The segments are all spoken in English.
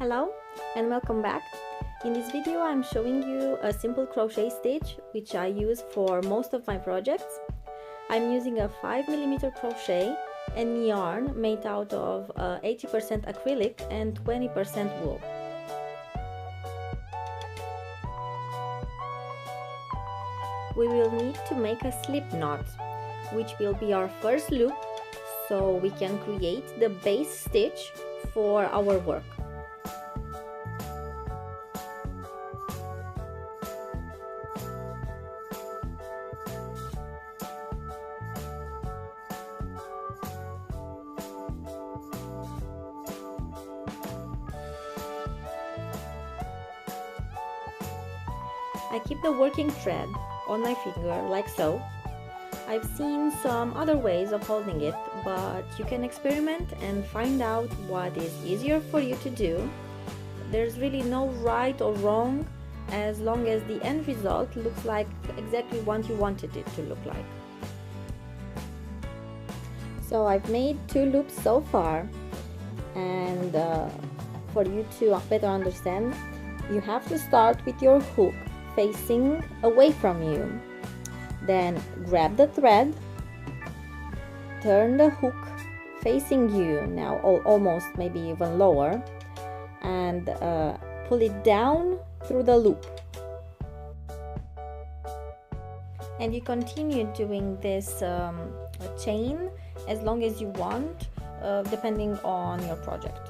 Hello and welcome back. In this video I'm showing you a simple crochet stitch which I use for most of my projects. I'm using a 5mm crochet and yarn made out of 80% acrylic and 20% wool. We will need to make a slip knot, which will be our first loop, so we can create the base stitch for our work. I keep the working thread on my finger like so. I've seen some other ways of holding it, but you can experiment and find out what is easier for you to do. There's really no right or wrong, as long as the end result looks like exactly what you wanted it to look like. So I've made 2 loops so far, and for you to better understand, you have to start with your hook facing away from you. Then grab the thread, turn the hook facing you, now almost maybe even lower, and pull it down through the loop. And you continue doing this chain as long as you want, depending on your project.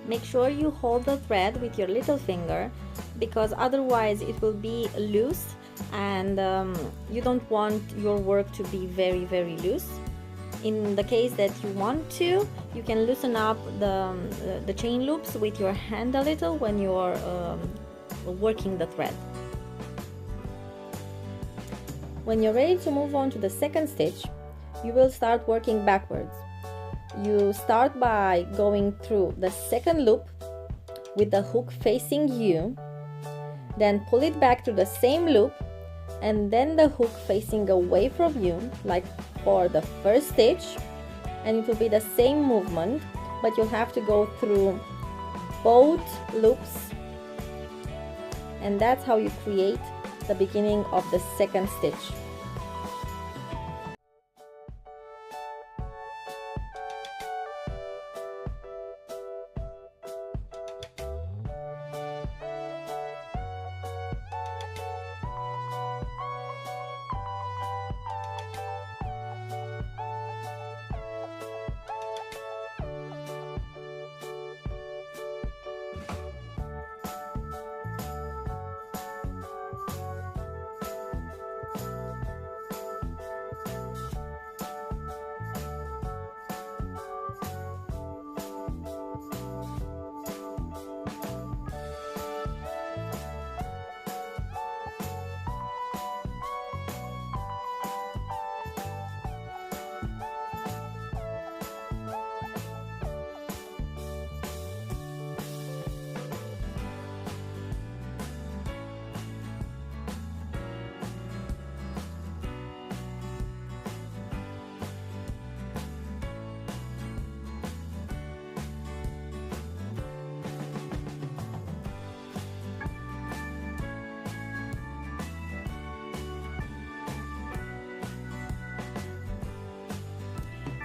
Make sure you hold the thread with your little finger, because otherwise it will be loose, and you don't want your work to be very loose. In the case that you want to, you can loosen up the chain loops with your hand a little when you're working the thread. When you're ready to move on to the second stitch, you will start working backwards. You start by going through the second loop with the hook facing you, then pull it back to the same loop, and then the hook facing away from you, like for the first stitch, and it will be the same movement, but you'll have to go through both loops, and that's how you create the beginning of the second stitch.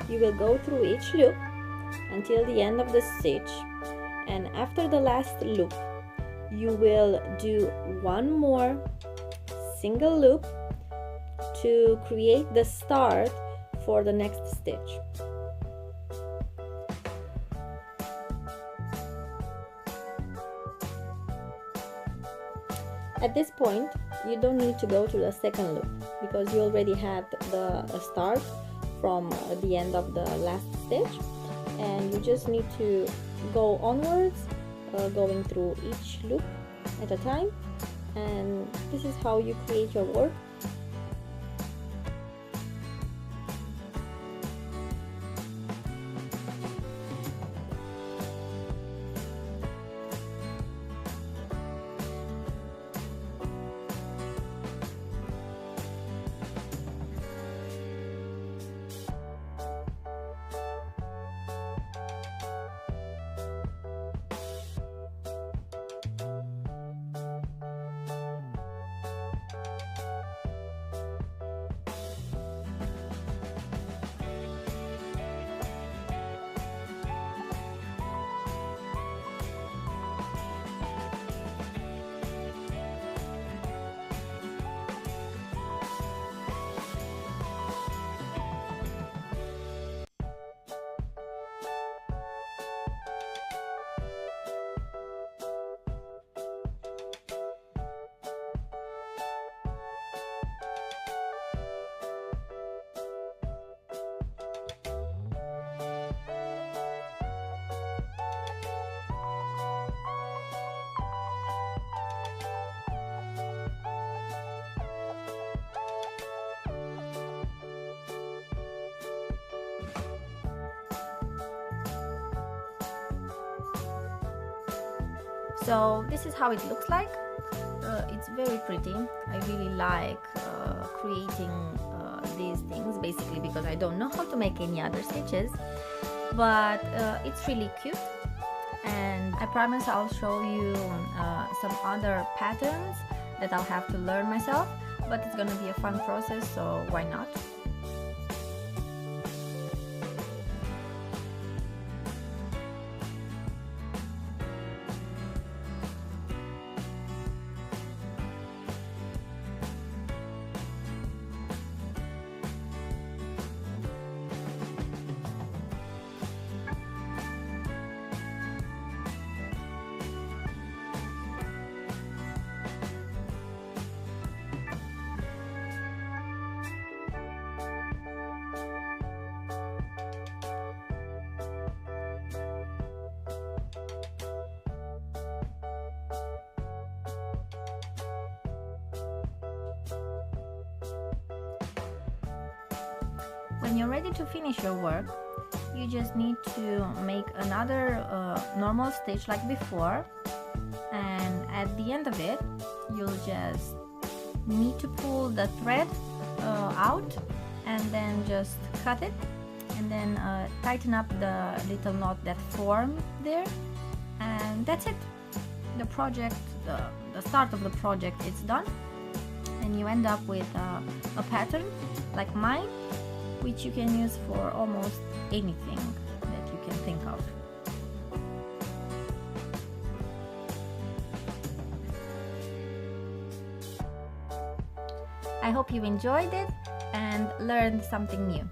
You will go through each loop until the end of the stitch, and after the last loop you will do one more single loop to create the start for the next stitch. At this point you don't need to go to the second loop, because you already had the start from the end of the last stitch, and you just need to go onwards, going through each loop at a time, and this is how you create your work. So this is how it looks like. It's very pretty. I really like creating these things, basically because I don't know how to make any other stitches, but it's really cute. And I promise I'll show you some other patterns that I'll have to learn myself, but it's gonna be a fun process, so why not? When you're ready to finish your work, you just need to make another normal stitch like before, and at the end of it you'll just need to pull the thread out and then just cut it, and then tighten up the little knot that formed there, and that's it. The project, the start of the project, it's done, and you end up with a pattern like mine, which you can use for almost anything that you can think of. I hope you enjoyed it and learned something new.